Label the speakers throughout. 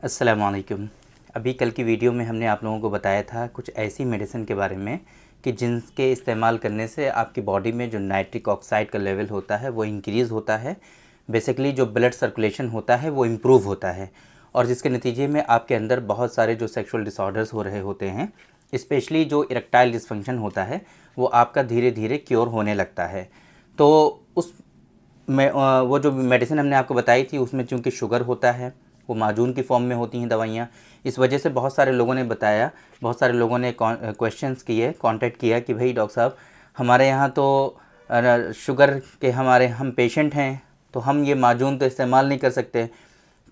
Speaker 1: अस्सलाम वालेकुम। अभी कल की वीडियो में हमने आप लोगों को बताया था कुछ ऐसी मेडिसिन के बारे में कि जिनके इस्तेमाल करने से आपकी बॉडी में जो नाइट्रिक ऑक्साइड का लेवल होता है वो इंक्रीज़ होता है। बेसिकली जो ब्लड सर्कुलेशन होता है वो इम्प्रूव होता है और जिसके नतीजे में आपके अंदर बहुत सारे जो सेक्सुअल डिसऑर्डर्स हो रहे होते हैं, स्पेशली जो इरेक्टाइल डिसफंक्शन होता है, वो आपका धीरे धीरे क्योर होने लगता है। तो उस में वो जो मेडिसिन हमने आपको बताई थी उसमें चूँकि शुगर होता है, वो माजून की फॉर्म में होती हैं दवाइयाँ। इस वजह से बहुत सारे लोगों ने बताया, बहुत सारे लोगों ने क्वेश्चंस किए, कांटेक्ट किया कि भाई डॉक्टर साहब, हमारे यहाँ तो शुगर के हम पेशेंट हैं, तो हम ये माजून तो इस्तेमाल नहीं कर सकते।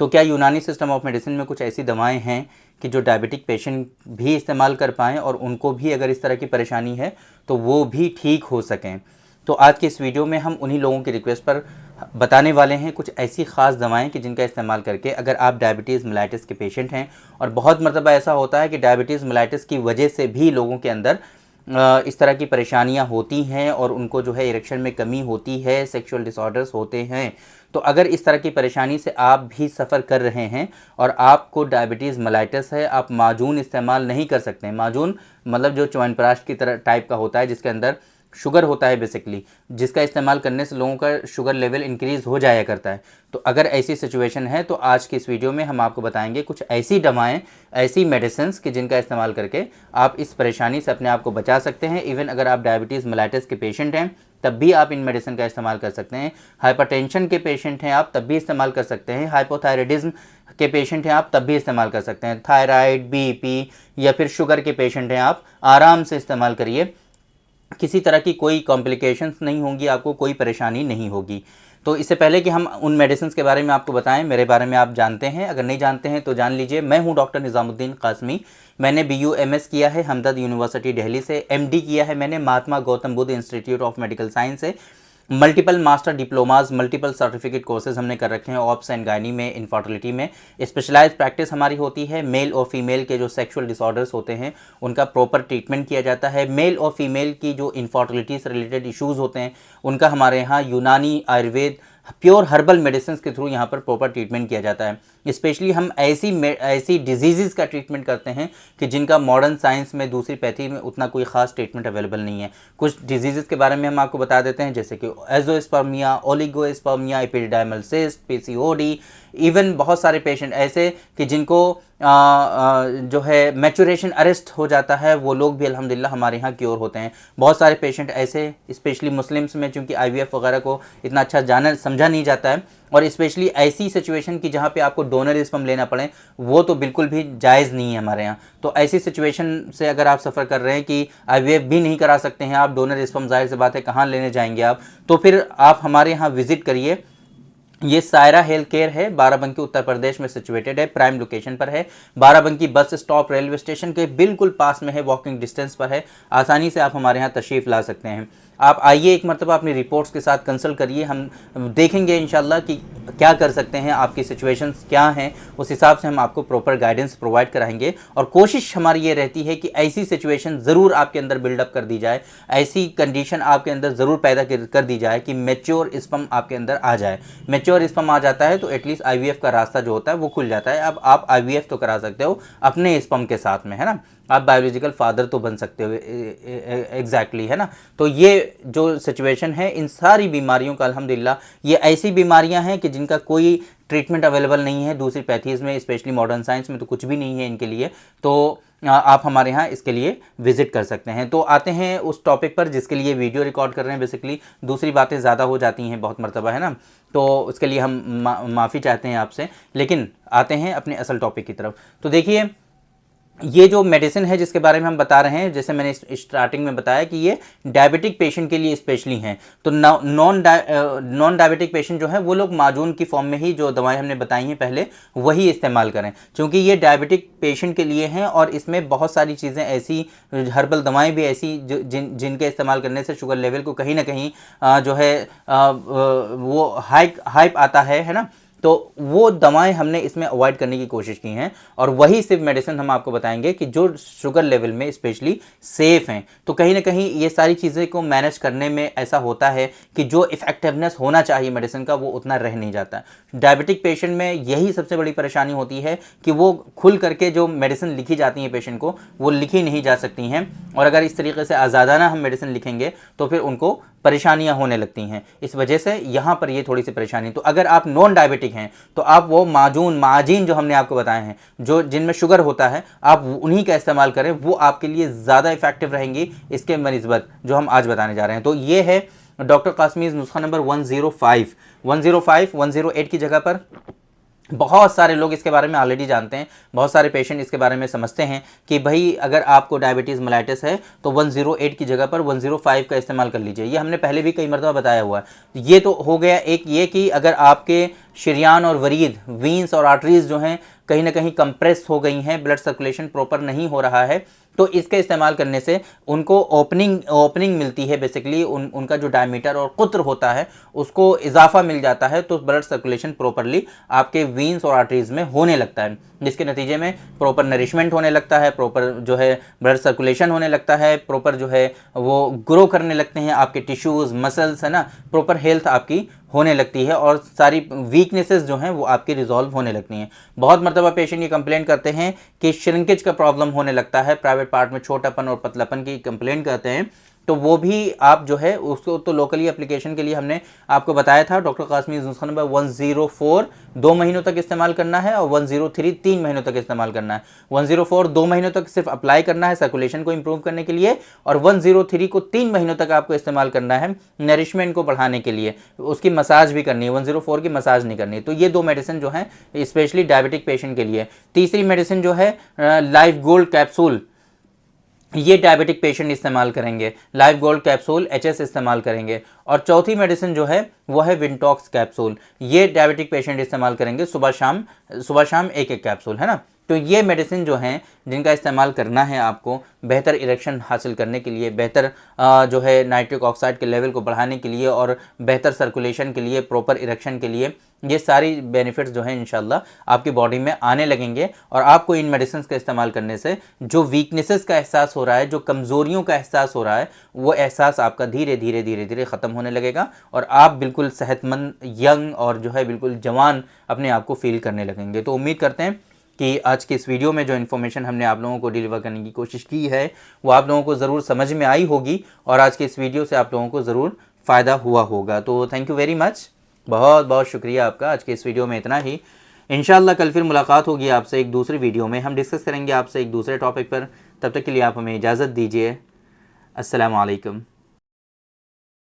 Speaker 1: तो क्या यूनानी सिस्टम ऑफ मेडिसिन में कुछ ऐसी दवाएं हैं कि जो डायबिटिक पेशेंट भी इस्तेमाल कर पाएँ और उनको भी अगर इस तरह की परेशानी है तो वो भी ठीक हो सकें? तो आज की इस वीडियो में हम उन्हीं लोगों की रिक्वेस्ट पर बताने वाले हैं कुछ ऐसी ख़ास दवाएं कि जिनका इस्तेमाल करके अगर आप डायबिटीज़ मेलाइटिस के पेशेंट हैं, और बहुत मरतबा ऐसा होता है कि डायबिटीज़ मेलाइटिस की वजह से भी लोगों के अंदर इस तरह की परेशानियां होती हैं और उनको जो है इरेक्शन में कमी होती है, सेक्सुअल डिसऑर्डर्स होते हैं। तो अगर इस तरह की परेशानी से आप भी सफ़र कर रहे हैं और आपको डायबिटीज़ मेलाइटिस है, आप माजून इस्तेमाल नहीं कर सकते हैं। माजून मतलब जो च्यवनप्राश की तरह टाइप का होता है जिसके अंदर शुगर होता है बेसिकली, जिसका इस्तेमाल करने से लोगों का शुगर लेवल इंक्रीज़ हो जाया करता है। तो अगर ऐसी सिचुएशन है तो आज की इस वीडियो में हम आपको बताएंगे कुछ ऐसी दवाएं, ऐसी मेडिसिन्स कि जिनका इस्तेमाल करके आप इस परेशानी से अपने आप को बचा सकते हैं। इवन अगर आप डायबिटीज़ मेलाइटिस के पेशेंट हैं तब भी आप इन मेडिसिन का इस्तेमाल कर सकते हैं। हाइपरटेंशन के पेशेंट हैं आप तब भी इस्तेमाल कर सकते हैं। हाइपोथायराइडिज्म के पेशेंट हैं आप तब भी इस्तेमाल कर सकते हैं। थायराइड, बीपी या फिर शुगर के पेशेंट हैं आप आराम से इस्तेमाल करिए, किसी तरह की कोई कॉम्प्लिकेशंस नहीं होंगी, आपको कोई परेशानी नहीं होगी। तो इससे पहले कि हम उन मेडिसिन के बारे में आपको बताएं, मेरे बारे में आप जानते हैं, अगर नहीं जानते हैं तो जान लीजिए। मैं हूं डॉक्टर निज़ामुद्दीन कासमी। मैंने BUMS किया है हमदर्द यूनिवर्सिटी दिल्ली से, MD किया है मैंने Mahatma Gautam Buddha institute of medical science से, multiple master diplomas, multiple certificate courses हमने कर रखे हैं ऑप्स एंड गायनी में, इनफर्टिलिटी में। स्पेशलाइज्ड प्रैक्टिस हमारी होती है। मेल और फीमेल के जो सेक्सुअल डिसऑर्डर्स होते हैं उनका प्रॉपर ट्रीटमेंट किया जाता है। मेल और फीमेल की जो इनफर्टिलिटी से रिलेटेड इश्यूज़ होते हैं उनका हमारे यहाँ यूनानी, आयुर्वेद, प्योर हर्बल मेडिसिन के थ्रू यहाँ पर प्रॉपर ट्रीटमेंट किया जाता है। स्पेशली हम ऐसी डिजीज़ का ट्रीटमेंट करते हैं कि जिनका मॉडर्न साइंस में, दूसरी पैथी में उतना कोई ख़ास ट्रीटमेंट अवेलेबल नहीं है। कुछ डिजीज़ के बारे में हम आपको बता देते हैं, जैसे कि azoospermia, oligospermia, epididymal cyst, PCOD। Even बहुत सारे पेशेंट ऐसे कि जिनको जो है मैचुरेशन अरेस्ट हो जाता है, वो लोग भी अल्हम्दुलिल्लाह हमारे यहाँ क्योर होते हैं। बहुत सारे पेशेंट ऐसे, स्पेशली मुस्लिम्स में चूँकि IVF वगैरह को इतना अच्छा जाना समझा नहीं जाता है, और स्पेशली ऐसी सिचुएशन की जहाँ पे आपको डोनर स्पर्म लेना पड़े, वो तो बिल्कुल भी जायज़ नहीं है हमारे यहाँ। तो ऐसी सिचुएशन से अगर आप सफ़र कर रहे हैं कि IVF भी नहीं करा सकते हैं आप, डोनर स्पर्म ज़ाहिर सी बात है कहाँ लेने जाएंगे आप, तो फिर आप हमारे यहाँ विज़िट करिए। ये सायरा हेल्थ केयर है, बाराबंकी उत्तर प्रदेश में सिचुएटेड है, प्राइम लोकेशन पर है। Barabanki bus stop railway station के बिल्कुल पास में है, वॉकिंग डिस्टेंस पर है, आसानी से आप हमारे यहाँ तशरीफ़ ला सकते हैं। आप आइए, एक मरतबा अपनी रिपोर्ट्स के साथ कंसल्ट करिए, हम देखेंगे इंशाल्लाह कि क्या कर सकते हैं, आपकी सिचुएशंस क्या हैं, उस हिसाब से हम आपको प्रॉपर गाइडेंस प्रोवाइड कराएंगे। और कोशिश हमारी ये रहती है कि ऐसी सिचुएशन ज़रूर आपके अंदर बिल्डअप कर दी जाए, ऐसी कंडीशन आपके अंदर ज़रूर पैदा कर दी जाए कि मैच्योर स्पर्म आपके अंदर आ जाए। मैच्योर स्पर्म आ जाता है तो एटलीस्ट IVF का रास्ता जो होता है वो खुल जाता है। अब आप IVF तो करा सकते हो अपने स्पर्म के साथ में, है ना, आप बायोलॉजिकल फादर तो बन सकते हो एग्जैक्टली, है ना। तो ये जो सिचुएशन है, इन सारी बीमारियों का अल्हम्दुलिल्लाह, ये ऐसी बीमारियां हैं कि जिनका कोई ट्रीटमेंट अवेलेबल नहीं है दूसरी पैथीज़ में, स्पेशली मॉडर्न साइंस में तो कुछ भी नहीं है इनके लिए। तो आप हमारे यहाँ इसके लिए विज़िट कर सकते हैं। तो आते हैं उस टॉपिक पर जिसके लिए वीडियो रिकॉर्ड कर रहे हैं। बेसिकली दूसरी बातें ज़्यादा हो जाती हैं बहुत मरतबा, है ना, तो उसके लिए हम माफ़ी चाहते हैं आपसे। लेकिन आते हैं अपने असल टॉपिक की तरफ। तो देखिए, ये जो मेडिसिन है जिसके बारे में हम बता रहे हैं, जैसे मैंने स्टार्टिंग में बताया कि ये डायबिटिक पेशेंट के लिए स्पेशली हैं। तो नॉन डायबिटिक पेशेंट जो है वो लोग माजून की फॉर्म में ही जो दवाएं हमने बताई हैं पहले वही इस्तेमाल करें, क्योंकि ये डायबिटिक पेशेंट के लिए हैं और इसमें बहुत सारी चीज़ें ऐसी, हर्बल दवाएं भी ऐसी जिनके इस्तेमाल करने से शुगर लेवल को कहीं ना कहीं जो है वो हाइप आता है ना। तो वो दवाएं हमने इसमें अवॉइड करने की कोशिश की हैं और वही सिर्फ मेडिसिन हम आपको बताएंगे कि जो शुगर लेवल में स्पेशली सेफ हैं। तो कहीं ना कहीं ये सारी चीज़ें को मैनेज करने में ऐसा होता है कि जो इफेक्टिवनेस होना चाहिए मेडिसिन का वो उतना रह नहीं जाता। डायबिटिक पेशेंट में यही सबसे बड़ी परेशानी होती है कि वो खुल करके जो मेडिसिन लिखी जाती है पेशेंट को वो लिखी नहीं जा सकती हैं, और अगर इस तरीके से आज़ादाना हम मेडिसिन लिखेंगे तो फिर उनको परेशानियां होने लगती हैं। इस वजह से यहाँ पर ये थोड़ी सी परेशानी। तो अगर आप नॉन डायबिटिक हैं तो आप वो माजीन जो हमने आपको बताए हैं जो जिनमें शुगर होता है आप उन्हीं का इस्तेमाल करें, वो आपके लिए ज़्यादा इफेक्टिव रहेंगी इसके बनिस्बत जो हम आज बताने जा रहे हैं। तो ये है डॉक्टर कासमीज़ नुस्खा नंबर 108 की जगह पर बहुत सारे लोग इसके बारे में ऑलरेडी जानते हैं, बहुत सारे पेशेंट इसके बारे में समझते हैं कि भाई अगर आपको डायबिटीज़ मेलाइटिस है तो 108 की जगह पर 105 का इस्तेमाल कर लीजिए। ये हमने पहले भी कई मरतबा बताया हुआ है। ये तो हो गया एक ये कि अगर आपके शरियान और वरीद वीन्स और आर्टरीज जो हैं कहीं ना कहीं कंप्रेस हो गई हैं, ब्लड सर्कुलेशन प्रॉपर नहीं हो रहा है, तो इसके इस्तेमाल करने से उनको ओपनिंग मिलती है। बेसिकली उनका जो डायमीटर और कुत्र होता है उसको इजाफा मिल जाता है, तो ब्लड सर्कुलेशन प्रॉपरली आपके वीन्स और आर्टरीज में होने लगता है, जिसके नतीजे में प्रॉपर नरिशमेंट होने लगता है, प्रॉपर जो है ब्लड सर्कुलेशन होने लगता है, प्रॉपर जो है वो ग्रो करने लगते हैं आपके टिश्यूज़ मसल्स, है ना, प्रॉपर हेल्थ आपकी होने लगती है और सारी वीकनेसेस जो हैं वो आपकी रिजॉल्व होने लगती हैं। बहुत मरतबा पेशेंट ये कंप्लेन करते हैं कि श्रिंकेज का प्रॉब्लम होने लगता है, प्राइवेट पार्ट में छोटापन और पतलापन की कंप्लेन करते हैं, तो वो भी आप जो है उसको तो लोकली एप्लीकेशन के लिए हमने आपको बताया था। डॉक्टर कासमीज़ नुस्खा नंबर 104 2 महीनों तक इस्तेमाल करना है और 103 3 महीनों तक इस्तेमाल करना है। 104 2 महीनों तक सिर्फ अप्लाई करना है सर्कुलेशन को इंप्रूव करने के लिए, और 103 को 3 महीनों तक आपको इस्तेमाल करना है नरिशमेंट को बढ़ाने के लिए, उसकी मसाज भी करनी है, 104 की मसाज नहीं करनी। तो ये 2 मेडिसिन जो हैं स्पेशली डायबिटिक पेशेंट के लिए। तीसरी मेडिसिन जो है लाइफ गोल्ड कैप्सूल, ये डायबिटिक पेशेंट इस्तेमाल करेंगे, लाइफ गोल्ड कैप्सूल HS इस्तेमाल करेंगे। और चौथी मेडिसिन जो है वो है विंटॉक्स कैप्सूल, ये डायबिटिक पेशेंट इस्तेमाल करेंगे सुबह शाम एक कैप्सूल, है ना। तो ये मेडिसिन जो हैं जिनका इस्तेमाल करना है आपको बेहतर इरेक्शन हासिल करने के लिए, बेहतर जो है नाइट्रिक ऑक्साइड के लेवल को बढ़ाने के लिए और बेहतर सर्कुलेशन के लिए, प्रॉपर इरेक्शन के लिए, ये सारी बेनिफिट्स जो हैं इंशाल्लाह आपकी बॉडी में आने लगेंगे। और आपको इन मेडिसिन का इस्तेमाल करने से जो वीकनेसेस का एहसास हो रहा है, जो कमज़ोरियों का एहसास हो रहा है, वो एहसास आपका धीरे धीरे ख़त्म होने लगेगा और आप बिल्कुल सेहतमंद, यंग और जो है बिल्कुल जवान अपने आप को फील करने लगेंगे। तो उम्मीद करते हैं कि आज के इस वीडियो में जो इन्फॉर्मेशन हमने आप लोगों को डिलीवर करने की कोशिश की है वो आप लोगों को ज़रूर समझ में आई होगी और आज के इस वीडियो से आप लोगों को ज़रूर फ़ायदा हुआ होगा। तो थैंक यू वेरी मच, बहुत बहुत शुक्रिया आपका। आज के इस वीडियो में इतना ही। इंशाल्लाह कल फिर मुलाकात होगी आपसे एक दूसरी वीडियो में, हम डिस्कस करेंगे आपसे एक दूसरे टॉपिक पर। तब तक के लिए आप हमें इजाज़त दीजिए। अस्सलामु अलैकुम।